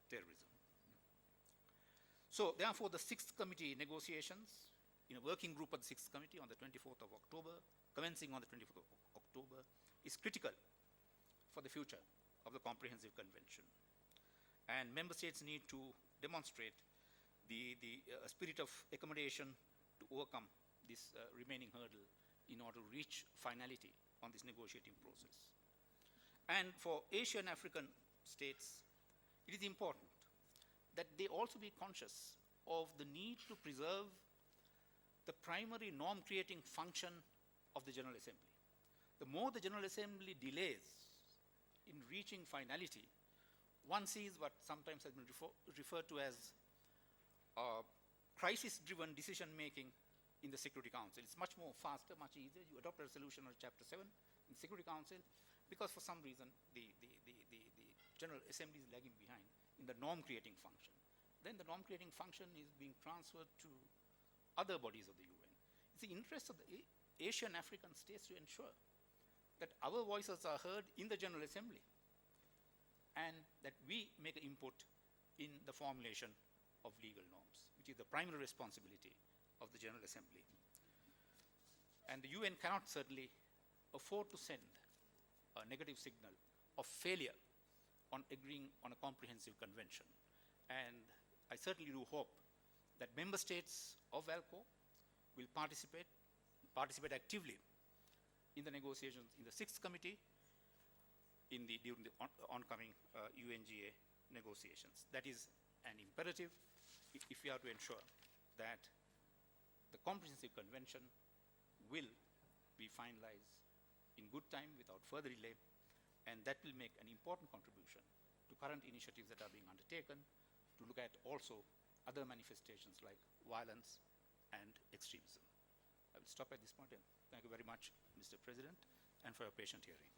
terrorism. So therefore, the Sixth Committee negotiations in a working group of the Sixth Committee on the 24th of October, commencing on the 24th of October, is critical for the future of the Comprehensive Convention. And member states need to demonstrate the spirit of accommodation to overcome this remaining hurdle in order to reach finality on this negotiating process. And for Asian African states, it is important that they also be conscious of the need to preserve the primary norm-creating function of the General Assembly. The more the General Assembly delays in reaching finality, one sees what sometimes has been referred to as crisis-driven decision-making in the Security Council. It's much more faster, much easier. You adopt a resolution on Chapter 7 in the Security Council because for some reason the General Assembly is lagging behind in the norm-creating function. Then the norm-creating function is being transferred to other bodies of the UN. It's the interest of the Asian African states to ensure that our voices are heard in the General Assembly and that we make an input in the formulation of legal norms, which is the primary responsibility of the General Assembly. And the UN cannot certainly afford to send a negative signal of failure on agreeing on a comprehensive convention. And I certainly do hope that member states of VALCO will participate actively in the negotiations in the Sixth Committee during the oncoming UNGA negotiations. That is an imperative if we are to ensure that the comprehensive convention will be finalized in good time without further delay, and that will make an important contribution to current initiatives that are being undertaken to look at also other manifestations like violence and extremism. I will stop at this point, and thank you very much, Mr. President, and for your patient hearing.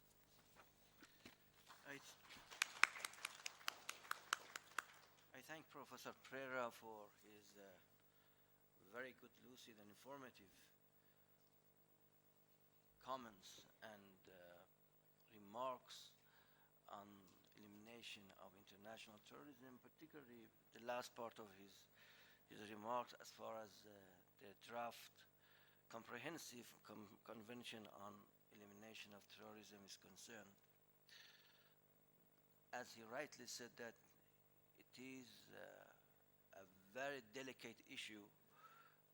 I thank Professor Pereira for his very good, lucid, and informative comments and remarks on elimination of international terrorism, particularly the last part of his remarks as far as the draft comprehensive convention on elimination of terrorism is concerned. As he rightly said, that it is a very delicate issue,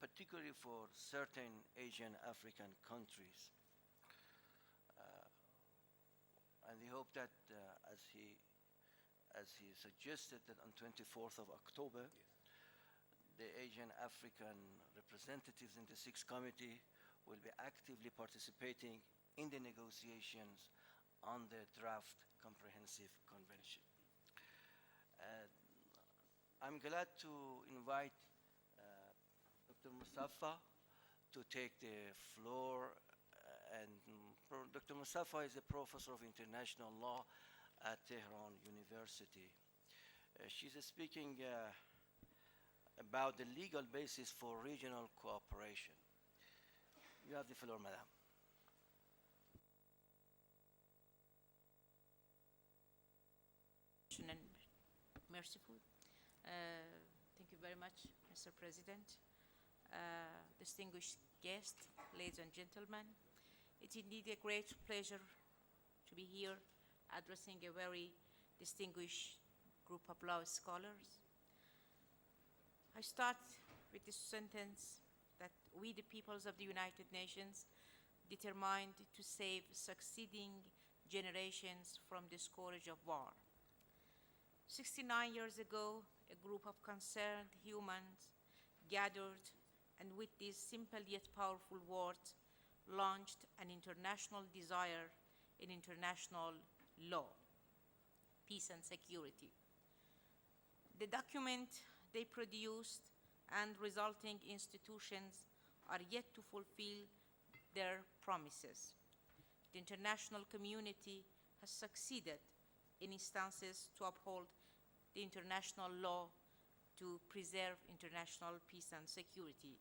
particularly for certain Asian African countries. And we hope that, as he suggested, that on 24th of October, yes, the Asian African representatives in the Sixth Committee will be actively participating in the negotiations on the draft comprehensive convention. I'm glad to invite Dr. Mustafa to take the floor. And Dr. Mustafa is a professor of international law at Tehran University. She's speaking about the legal basis for regional cooperation. You have the floor, madam. And merciful. Thank you very much, Mr. President. Distinguished guests, ladies and gentlemen, it's indeed a great pleasure to be here addressing a very distinguished group of law scholars. I start with this sentence that we, the peoples of the United Nations, determined to save succeeding generations from the scourge of war. 69 years ago, a group of concerned humans gathered and with these simple yet powerful words launched an international desire in international law, peace and security. The document they produced and resulting institutions are yet to fulfill their promises. The international community has succeeded in instances to uphold the international law to preserve international peace and security,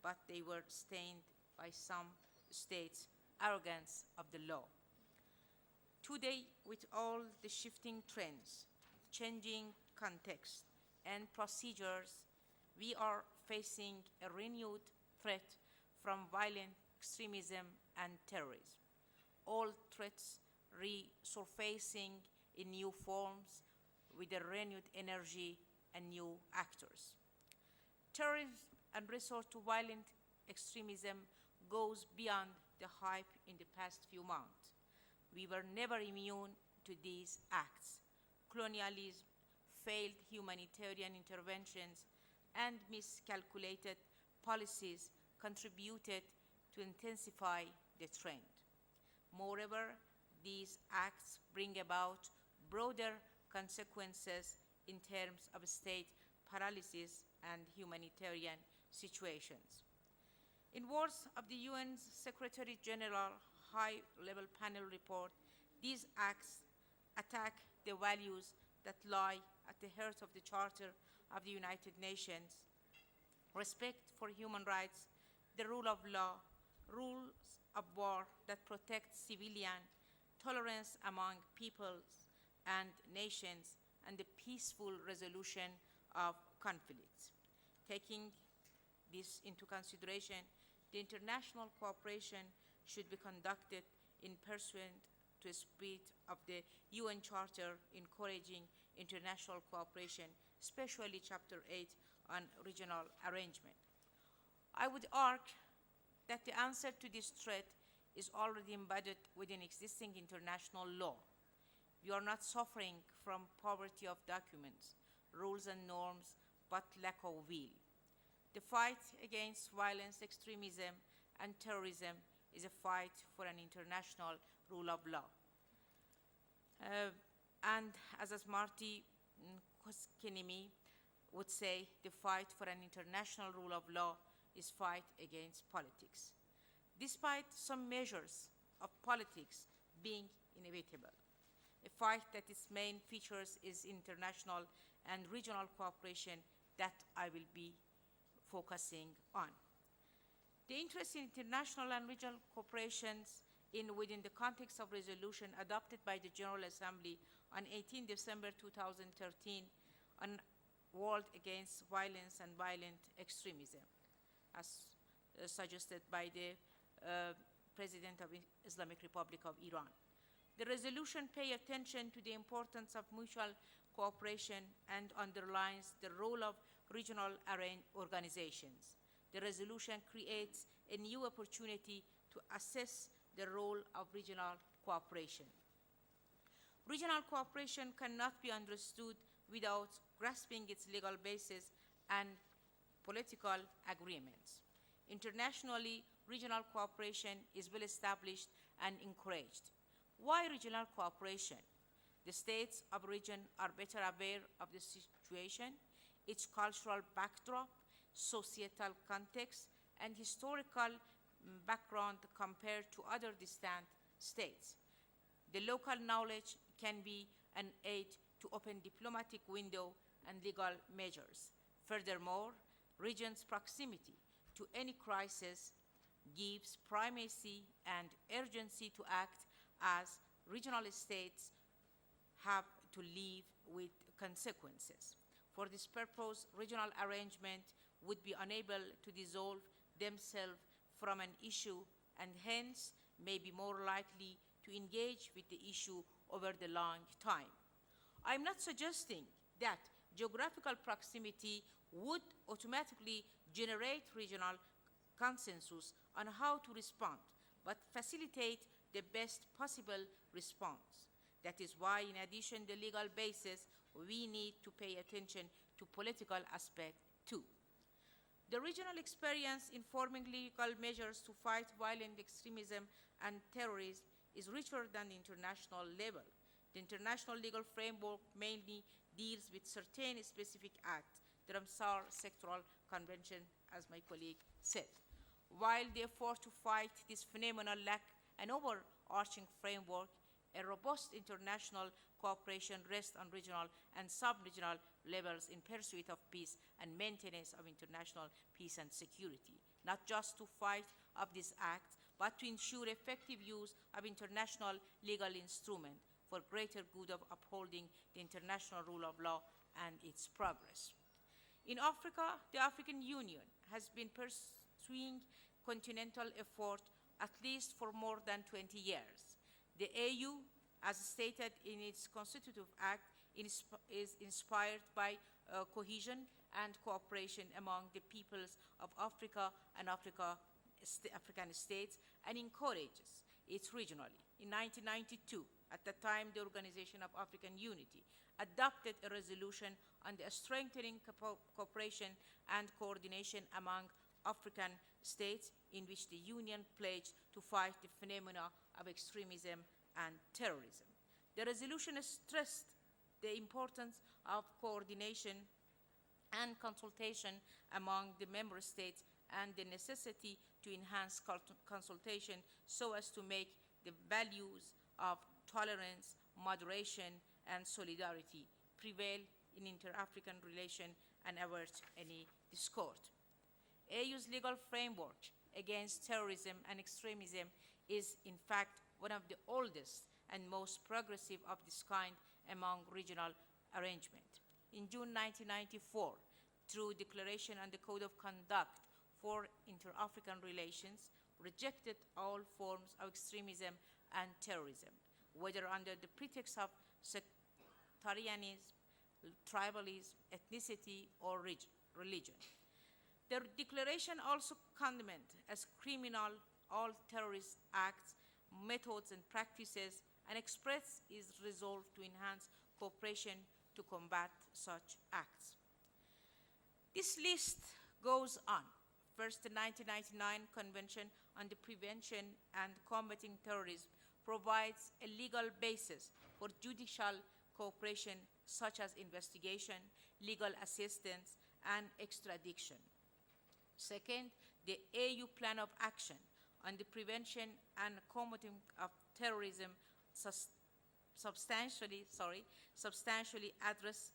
but they were stained by some states' arrogance of the law. Today, with all the shifting trends, changing context and procedures, we are facing a renewed threat from violent extremism and terrorism. All threats resurfacing in new forms with a renewed energy and new actors. Terrorism and resort to violent extremism goes beyond the hype in the past few months. We were never immune to these acts. Colonialism, failed humanitarian interventions, and miscalculated policies contributed to intensify the trend. Moreover, these acts bring about broader consequences in terms of state paralysis and humanitarian situations. In words of the UN's Secretary General High-Level Panel report, these acts attack the values that lie at the heart of the Charter of the United Nations: respect for human rights, the rule of law, rules of war that protect civilians, tolerance among peoples and nations, and the peaceful resolution of conflicts. Taking this into consideration, the international cooperation should be conducted in pursuant to the spirit of the UN Charter encouraging international cooperation, especially Chapter 8 on regional arrangement. I would argue that the answer to this threat is already embedded within existing international law. We are not suffering from poverty of documents, rules and norms, but lack of will. The fight against violence, extremism, and terrorism is a fight for an international rule of law. And as Marty Koskinen would say, the fight for an international rule of law is fight against politics. Despite some measures of politics being inevitable, a fight that its main features is international and regional cooperation that I will be focusing on. The interest in international and regional cooperations within the context of resolution adopted by the General Assembly on 18 December 2013 on World Against Violence and Violent Extremism, as suggested by the President of the Islamic Republic of Iran. The resolution pays attention to the importance of mutual cooperation and underlines the role of regional organizations. The resolution creates a new opportunity to assess the role of regional cooperation. Regional cooperation cannot be understood without grasping its legal basis and political agreements. Internationally, regional cooperation is well established and encouraged. Why regional cooperation? The states of region are better aware of the situation, its cultural backdrop, societal context, and historical background compared to other distant states. The local knowledge can be an aid to open diplomatic window and legal measures. Furthermore, region's proximity to any crisis gives primacy and urgency to act as regional states have to live with consequences. For this purpose, regional arrangement would be unable to dissolve themselves from an issue and hence may be more likely to engage with the issue over the long time. I'm not suggesting that geographical proximity would automatically generate regional consensus on how to respond, but facilitate the best possible response. That is why, in addition to the legal basis, we need to pay attention to political aspect too. The regional experience in forming legal measures to fight violent extremism and terrorism is richer than the international level. The international legal framework mainly deals with certain specific acts, the Ramsar Sectoral Convention, as my colleague said. While the effort to fight this phenomenon lack an overarching framework, a robust international cooperation rests on regional and sub-regional levels in pursuit of peace and maintenance of international peace and security, not just to fight of this act, but to ensure effective use of international legal instruments for greater good of upholding the international rule of law and its progress. In Africa, the African Union has been pursuing continental effort at least for more than 20 years. The AU, as stated in its Constitutive Act, is inspired by cohesion and cooperation among the peoples of Africa and African states, and encourages it regionally. In 1992, at the time the Organization of African Unity adopted a resolution on the strengthening cooperation and coordination among African states, in which the Union pledged to fight the phenomena of extremism and terrorism. The resolution stressed the importance of coordination and consultation among the member states and the necessity to enhance consultation so as to make the values of tolerance, moderation, and solidarity prevail in inter-African relations and avert any discord. AU's legal framework against terrorism and extremism is, in fact, one of the oldest and most progressive of this kind among regional arrangements. In June 1994, through Declaration on the Code of Conduct for Inter-African Relations, rejected all forms of extremism and terrorism, whether under the pretext of sectarianism, tribalism, ethnicity, or religion. The declaration also condemned as criminal all terrorist acts, methods, and practices, and expressed its resolve to enhance cooperation to combat such acts. This list goes on. First, the 1999 Convention on the Prevention and Combating Terrorism provides a legal basis for judicial cooperation such as investigation, legal assistance, and extradition. Second, the AU Plan of Action on the Prevention and Combating of Terrorism substantially address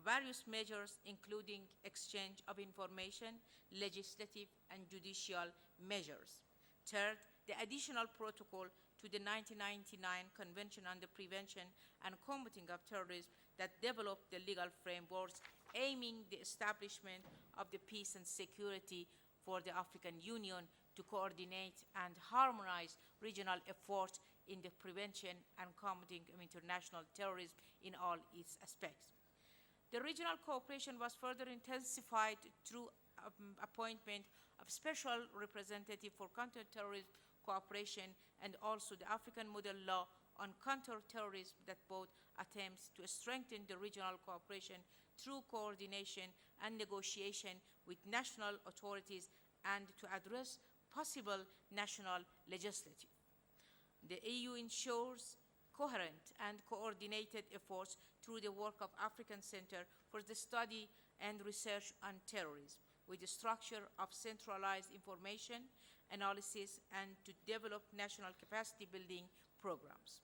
various measures, including exchange of information, legislative and judicial measures. Third, the additional protocol to the 1999 Convention on the Prevention and Combating of Terrorism that developed the legal frameworks aiming the establishment of the peace and security for the African Union to coordinate and harmonize regional efforts in the prevention and combating of international terrorism in all its aspects. The regional cooperation was further intensified through appointment of special representative for counterterrorism cooperation and also the African Model Law on counterterrorism that both attempts to strengthen the regional cooperation through coordination and negotiation with national authorities and to address possible national legislative. The EU ensures coherent and coordinated efforts through the work of African Center for the Study and Research on Terrorism, with the structure of centralized information analysis and to develop national capacity building programs.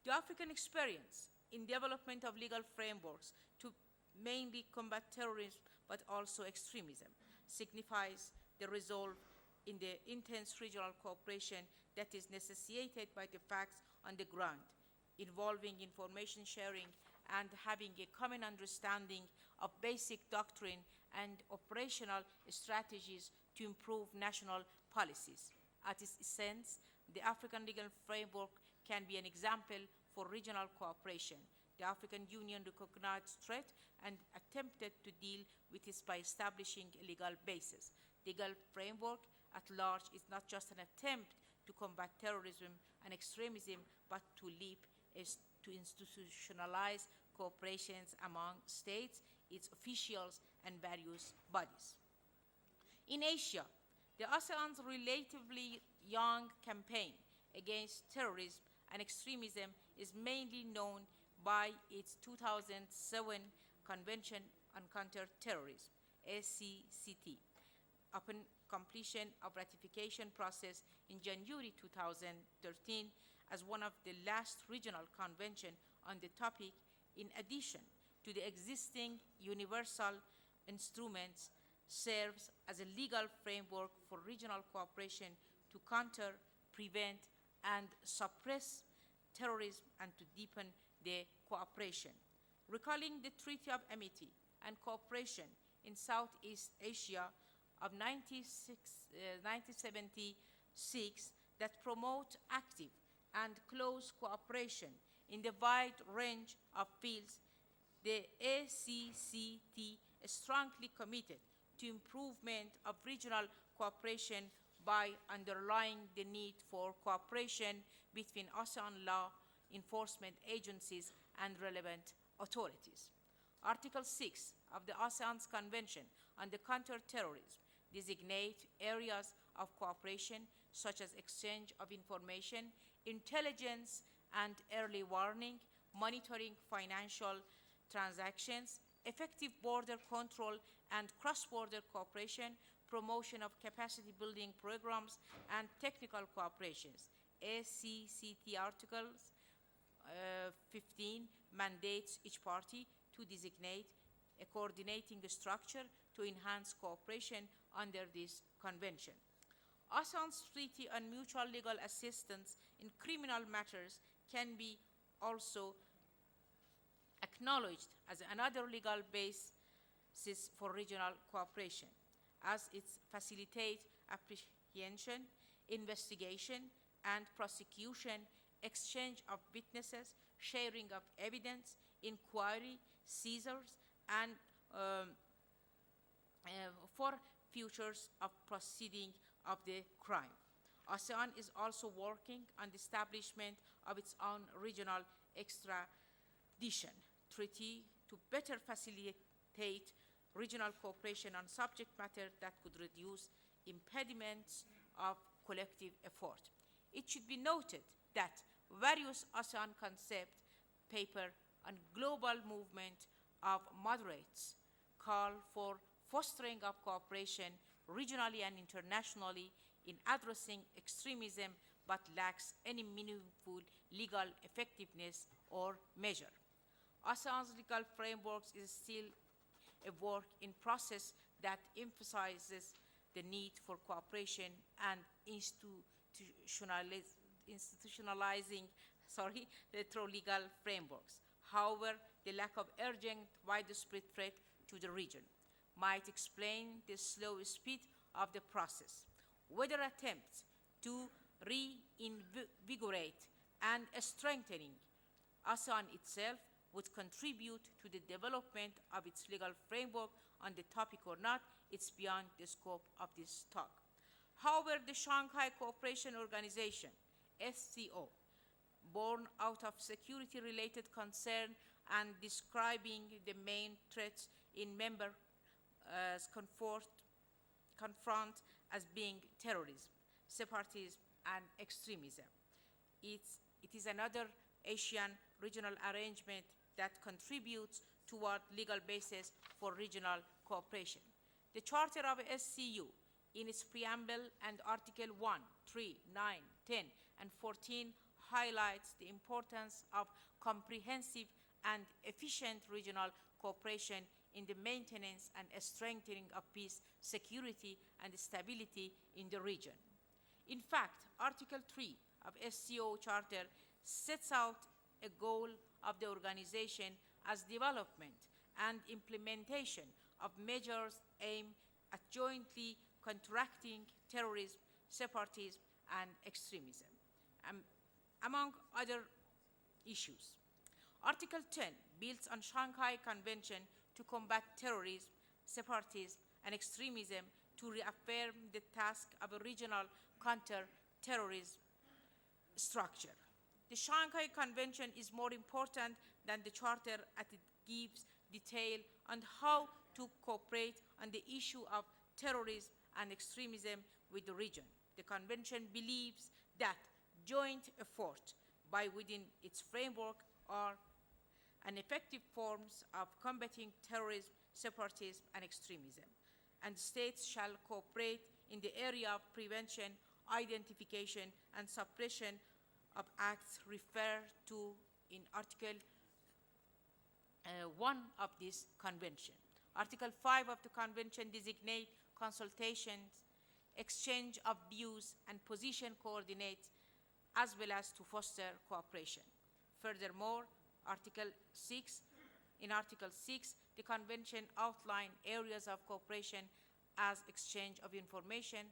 The African experience in development of legal frameworks to mainly combat terrorism but also extremism signifies the resolve in the intense regional cooperation that is necessitated by the facts on the ground, involving information sharing and having a common understanding of basic doctrine and operational strategies to improve national policies. At its essence, the African legal framework can be an example for regional cooperation. The African Union recognized threat and attempted to deal with it by establishing a legal basis. The legal framework at large is not just an attempt to combat terrorism and extremism, but to institutionalize cooperations among states, its officials, and various bodies. In Asia, the ASEAN's relatively young campaign against terrorism and extremism is mainly known by its 2007 Convention on Counterterrorism, SCCT, upon completion of ratification process in January 2013 as one of the last regional conventions on the topic, in addition to the existing universal instruments, serves as a legal framework for regional cooperation to counter, prevent, and suppress terrorism and to deepen the cooperation. Recalling the Treaty of Amity and Cooperation in Southeast Asia of 1976 that promote active and close cooperation in the wide range of fields, the ACCT is strongly committed to improvement of regional cooperation by underlying the need for cooperation between ASEAN law enforcement agencies and relevant authorities. Article 6 of the ASEAN's Convention on the Counter-Terrorism designate areas of cooperation such as exchange of information, intelligence and early warning, monitoring financial transactions, effective border control and cross-border cooperation, promotion of capacity building programs, and technical cooperations. ACCT Articles 15 mandates each party to designate a coordinating structure to enhance cooperation under this convention. ASEAN's Treaty on Mutual Legal Assistance in Criminal Matters can be also acknowledged as another legal basis for regional cooperation, as it facilitates apprehension, investigation, and prosecution, exchange of witnesses, sharing of evidence, inquiry, seizures, and for futures of proceeding of the crime. ASEAN is also working on the establishment of its own regional extradition treaty to better facilitate regional cooperation on subject matter that could reduce impediments of collective effort. It should be noted that various ASEAN concept paper on global movement of moderates call for fostering of cooperation regionally and internationally in addressing extremism, but lacks any meaningful legal effectiveness or measure. ASEAN's legal framework is still a work in process that emphasizes the need for cooperation and institutionalizing the through legal frameworks. However, the lack of urgent, widespread threat to the region might explain the slow speed of the process. Whether attempts to reinvigorate and strengthening ASEAN itself would contribute to the development of its legal framework on the topic or not, it's beyond the scope of this talk. However, the Shanghai Cooperation Organization, SCO, born out of security-related concern and describing the main threats in members confront as being terrorism, separatism, and extremism. It is another Asian regional arrangement that contributes toward legal basis for regional cooperation. The Charter of SCU, in its preamble and Article 1, 3, 9, 10, and 14, highlights the importance of comprehensive and efficient regional cooperation in the maintenance and strengthening of peace, security, and stability in the region. In fact, Article 3 of SCO Charter sets out a goal of the organization as development and implementation of measures aimed at jointly counteracting terrorism, separatism, and extremism, among other issues. Article 10 builds on Shanghai Convention to combat terrorism, separatism, and extremism to reaffirm the task of a regional counter-terrorism structure. The Shanghai Convention is more important than the Charter as it gives detail on how to cooperate on the issue of terrorism and extremism with the region. The Convention believes that joint effort by within its framework are an effective forms of combating terrorism, separatism, and extremism, and states shall cooperate in the area of prevention, identification, and suppression of acts referred to in Article 1 of this convention. Article 5 of the convention designates consultations, exchange of views, and position coordinates, as well as to foster cooperation. Furthermore, Article 6 In Article 6, the Convention outlined areas of cooperation as exchange of information,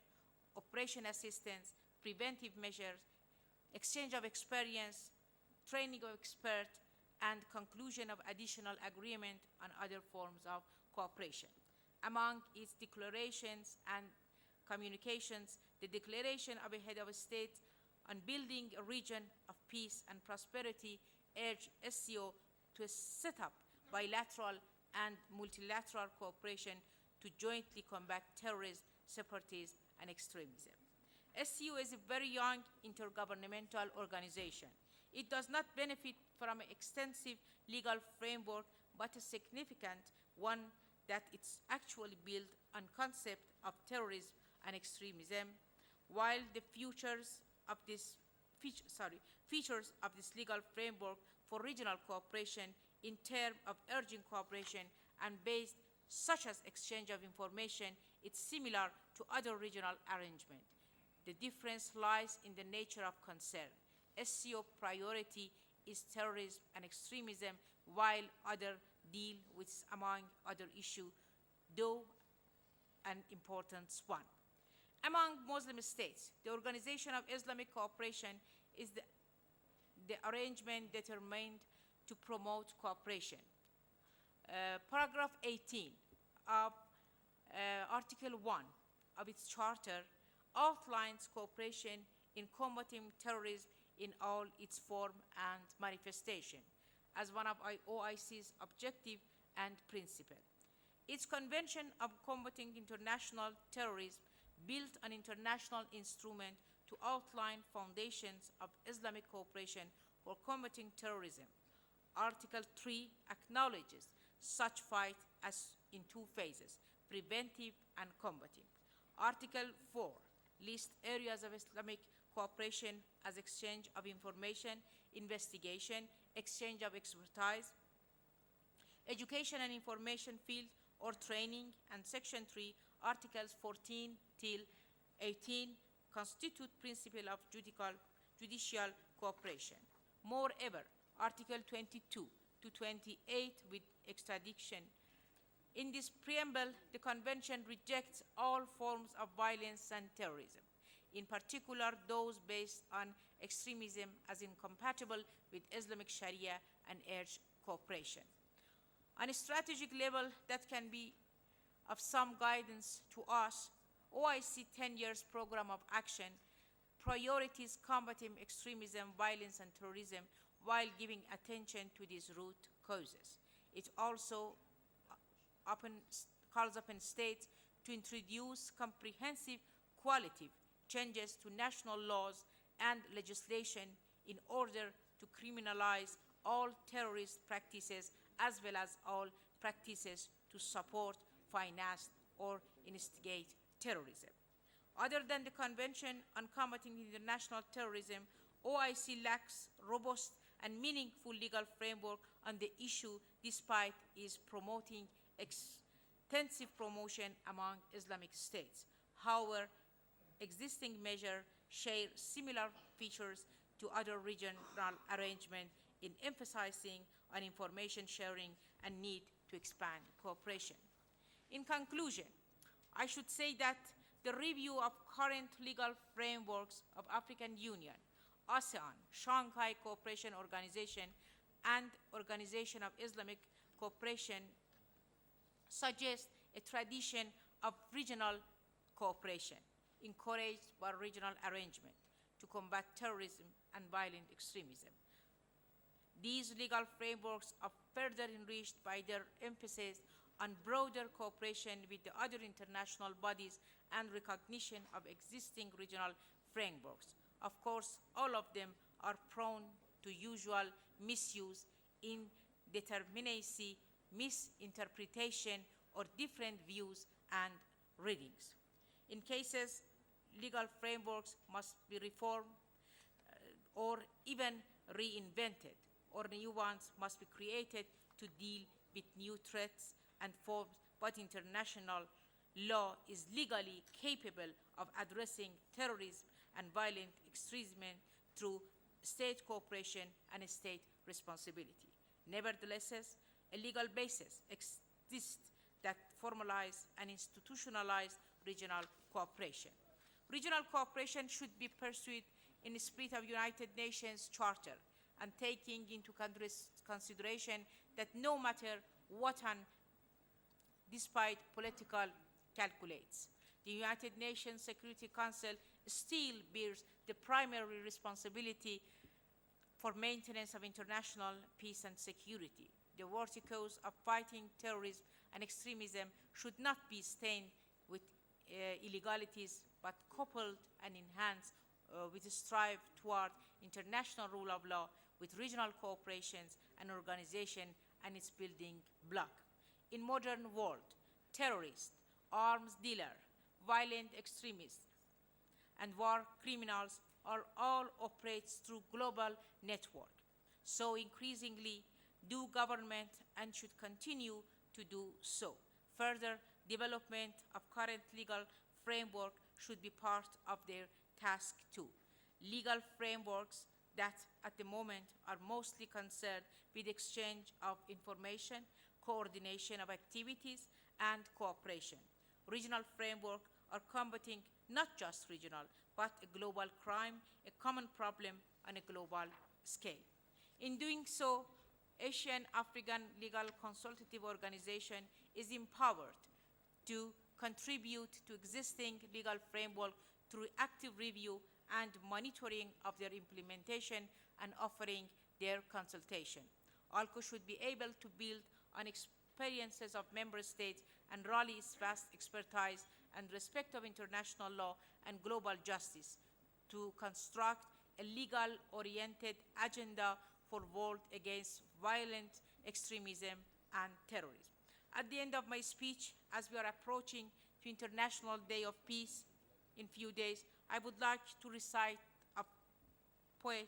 operation assistance, preventive measures, exchange of experience, training of experts, and conclusion of additional agreement on other forms of cooperation. Among its declarations and communications, the Declaration of a Head of State on Building a Region of Peace and Prosperity urged SCO to set up bilateral and multilateral cooperation to jointly combat terrorism, separatism, and extremism. SCO is a very young intergovernmental organization. It does not benefit from an extensive legal framework, but a significant one that it's actually built on concept of terrorism and extremism, while the features of this legal framework for regional cooperation in terms of urging cooperation and based such as exchange of information, it's similar to other regional arrangements. The difference lies in the nature of concern. SCO priority is terrorism and extremism, while other deal with, among other issues, though an important one. Among Muslim states, the Organization of Islamic Cooperation is the arrangement determined to promote cooperation. Paragraph 18 of Article 1 of its charter outlines cooperation in combating terrorism in all its form and manifestation as one of OIC's objective and principle. Its Convention of Combating International Terrorism built an international instrument to outline foundations of Islamic cooperation for combating terrorism. Article 3 acknowledges such fight as in two phases, preventive and combating. Article 4 lists areas of Islamic cooperation as exchange of information, investigation, exchange of expertise, education and information field or training, and Section 3, Articles 14 till 18 constitute principle of judicial cooperation. Moreover, Article 22 to 28 with extradition. In this preamble, the Convention rejects all forms of violence and terrorism, in particular those based on extremism as incompatible with Islamic Sharia, and urge cooperation. On a strategic level that can be of some guidance to us, OIC 10 years program of action priorities combating extremism, violence, and terrorism while giving attention to these root causes. It also calls upon states to introduce comprehensive qualitative changes to national laws and legislation in order to criminalize all terrorist practices as well as all practices to support, finance, or instigate terrorism. Other than the Convention on Combating International Terrorism, OIC lacks robust and meaningful legal framework on the issue despite its promoting extensive promotion among Islamic states. However, existing measures share similar features to other regional arrangements in emphasizing on information sharing and need to expand cooperation. In conclusion, I should say that the review of current legal frameworks of African Union, ASEAN, Shanghai Cooperation Organization, and Organization of Islamic Cooperation suggests a tradition of regional cooperation encouraged by regional arrangement to combat terrorism and violent extremism. These legal frameworks are further enriched by their emphasis on broader cooperation with the other international bodies and recognition of existing regional frameworks. Of course, all of them are prone to usual misuse, indeterminacy, misinterpretation, or different views and readings. In cases, legal frameworks must be reformed or even reinvented, or new ones must be created to deal with new threats and forms, but international law is legally capable of addressing terrorism and violent extremism through state cooperation and state responsibility. Nevertheless, a legal basis exists that formalize and institutionalize regional cooperation. Regional cooperation should be pursued in the spirit of United Nations Charter and taking into consideration that no matter what and despite political calculates, the United Nations Security Council still bears the primary responsibility for maintenance of international peace and security. The worthy cause of fighting terrorism and extremism should not be stained with illegalities, but coupled and enhanced with a strive toward international rule of law with regional cooperations and organization and its building block. In modern world, terrorists, arms dealers, violent extremists, and war criminals are all operates through global network. So increasingly do government and should continue to do so. Further development of current legal framework should be part of their task too. Legal frameworks that at the moment are mostly concerned with exchange of information, coordination of activities, and cooperation. Regional framework are combating not just regional, but a global crime, a common problem on a global scale. In doing so, Asian African Legal Consultative Organization is empowered to contribute to existing legal framework through active review and monitoring of their implementation and offering their consultation. ALCO should be able to build on experiences of member states and rally its vast expertise and respect of international law and global justice to construct a legal-oriented agenda for world against violent extremism and terrorism. At the end of my speech, as we are approaching the International Day of Peace in few days, I would like to recite a poem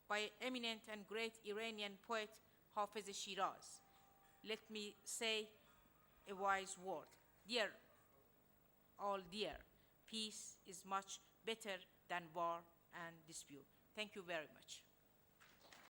by eminent and great Iranian poet Hafez Shiraz. Let me say a wise word. Dear, all dear, peace is much better than war and dispute. Thank you very much.